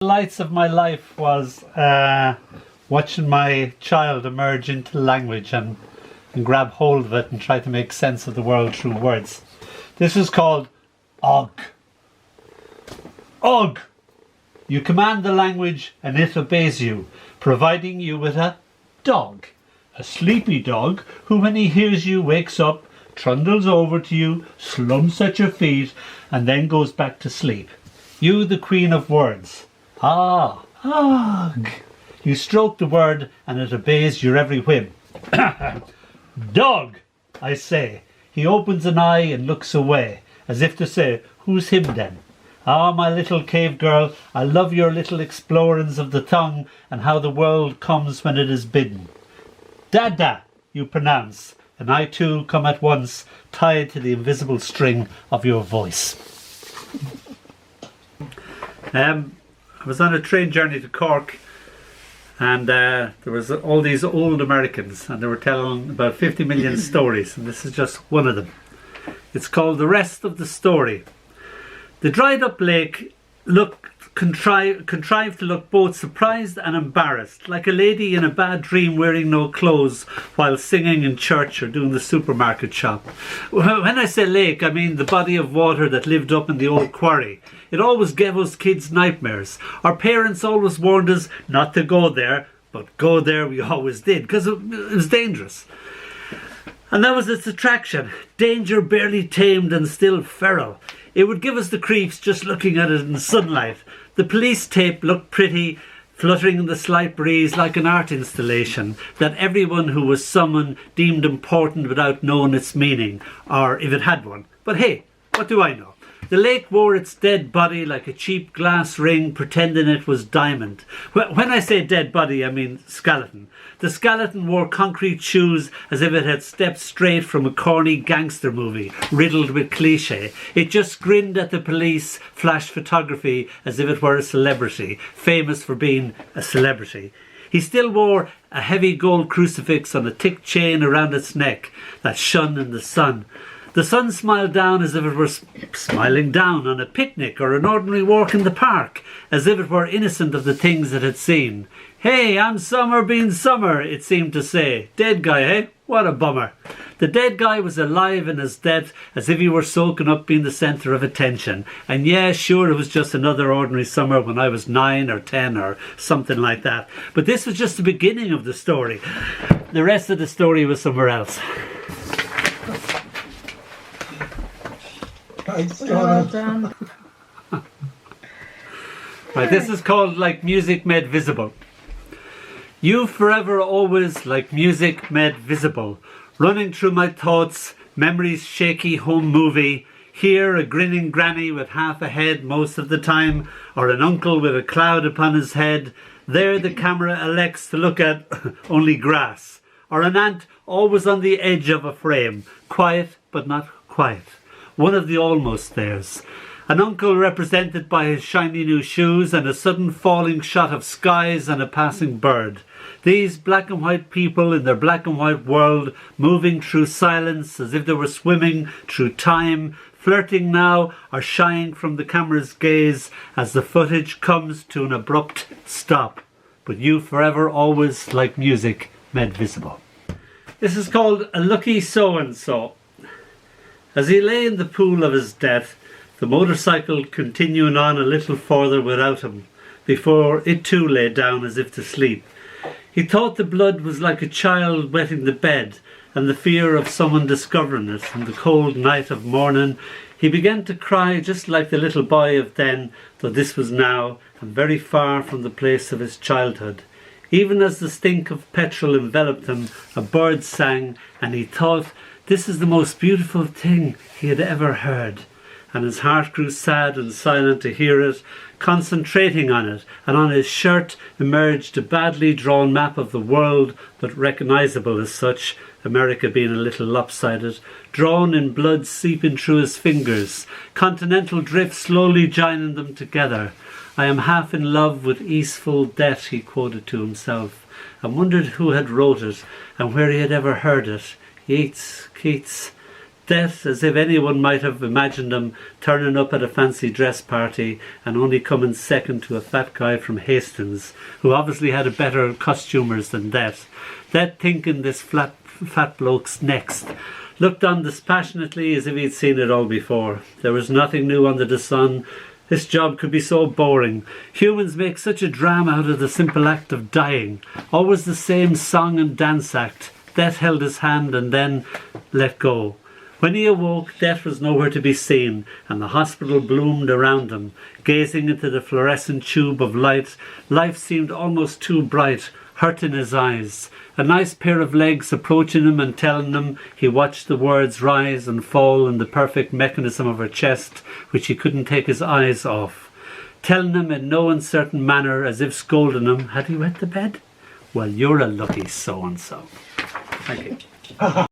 Lights of my life was watching my child emerge into language and grab hold of it and try to make sense of the world through words. This is called Og. Og! You command the language and it obeys you, providing you with a dog. A sleepy dog who, when he hears you, wakes up, trundles over to you, slumps at your feet, and then goes back to sleep. You, the queen of words. Ah, Og. You stroke the word and it obeys your every whim. Dog, I say. He opens an eye and looks away, as if to say, who's him then? Ah, my little cave girl, I love your little explorings of the tongue and how the world comes when it is bidden. Dada, you pronounce, and I too come at once, tied to the invisible string of your voice. I was on a train journey to Cork, and there was all these old Americans, and they were telling about 50 million stories, and this is just one of them. It's called The Rest of the Story. The dried up lake contrived to look both surprised and embarrassed, like a lady in a bad dream wearing no clothes while singing in church or doing the supermarket shop. When I say lake, I mean the body of water that lived up in the old quarry. It always gave us kids nightmares. Our parents always warned us not to go there, but go there we always did, because it was dangerous. And that was its attraction. Danger barely tamed and still feral. It would give us the creeps just looking at it in the sunlight. The police tape looked pretty, fluttering in the slight breeze like an art installation that everyone who was summoned deemed important without knowing its meaning, or if it had one. But hey, what do I know? The lake wore its dead body like a cheap glass ring, pretending it was diamond. When I say dead body, I mean skeleton. The skeleton wore concrete shoes as if it had stepped straight from a corny gangster movie, riddled with cliché. It just grinned at the police, flash photography as if it were a celebrity, famous for being a celebrity. He still wore a heavy gold crucifix on a thick chain around its neck that shone in the sun. The sun smiled down as if it were smiling down on a picnic or an ordinary walk in the park, as if it were innocent of the things it had seen. Hey, I'm Summer being Summer, it seemed to say. Dead guy, eh? What a bummer. The dead guy was alive in his death, as if he were soaking up being the centre of attention. And yeah, sure, it was just another ordinary summer when I was 9 or 10 or something like that. But this was just the beginning of the story. The rest of the story was somewhere else. Well done. Right, this is called Like Music Made Visible. You forever always like music made visible, running through my thoughts, memories shaky home movie, here a grinning granny with half a head most of the time, or an uncle with a cloud upon his head, there the camera elects to look at only grass, or an ant always on the edge of a frame, quiet but not quiet. One of the almost there's. An uncle represented by his shiny new shoes and a sudden falling shot of skies and a passing bird. These black and white people in their black and white world, moving through silence as if they were swimming through time, flirting now or shying from the camera's gaze as the footage comes to an abrupt stop. But you forever always like music made visible. This is called A Lucky So-and-So. As he lay in the pool of his death, the motorcycle continuing on a little further without him, before it too lay down as if to sleep. He thought the blood was like a child wetting the bed, and the fear of someone discovering it in the cold night of morning. He began to cry just like the little boy of then, though this was now, and very far from the place of his childhood. Even as the stink of petrol enveloped him, a bird sang, and he thought this is the most beautiful thing he had ever heard. And his heart grew sad and silent to hear it. Concentrating on it, and on his shirt emerged a badly drawn map of the world, but recognisable as such, America being a little lopsided, drawn in blood seeping through his fingers, continental drift slowly joining them together. I am half in love with easeful death, he quoted to himself, and wondered who had wrote it, and where he had ever heard it. Yeats, Keats. Death, as if anyone might have imagined him turning up at a fancy dress party and only coming second to a fat guy from Hastings, who obviously had a better costumers than Death. Death thinking this fat bloke's next. Looked on dispassionately as if he'd seen it all before. There was nothing new under the sun. This job could be so boring. Humans make such a drama out of the simple act of dying. Always the same song and dance act. Death held his hand and then let go. When he awoke, Death was nowhere to be seen, and the hospital bloomed around him. Gazing into the fluorescent tube of light, life seemed almost too bright, hurting his eyes. A nice pair of legs approaching him and telling him he watched the words rise and fall in the perfect mechanism of her chest, which he couldn't take his eyes off. Telling him in no uncertain manner, as if scolding him, "Had you wet the bed? Well, you're a lucky so-and-so." Thank you.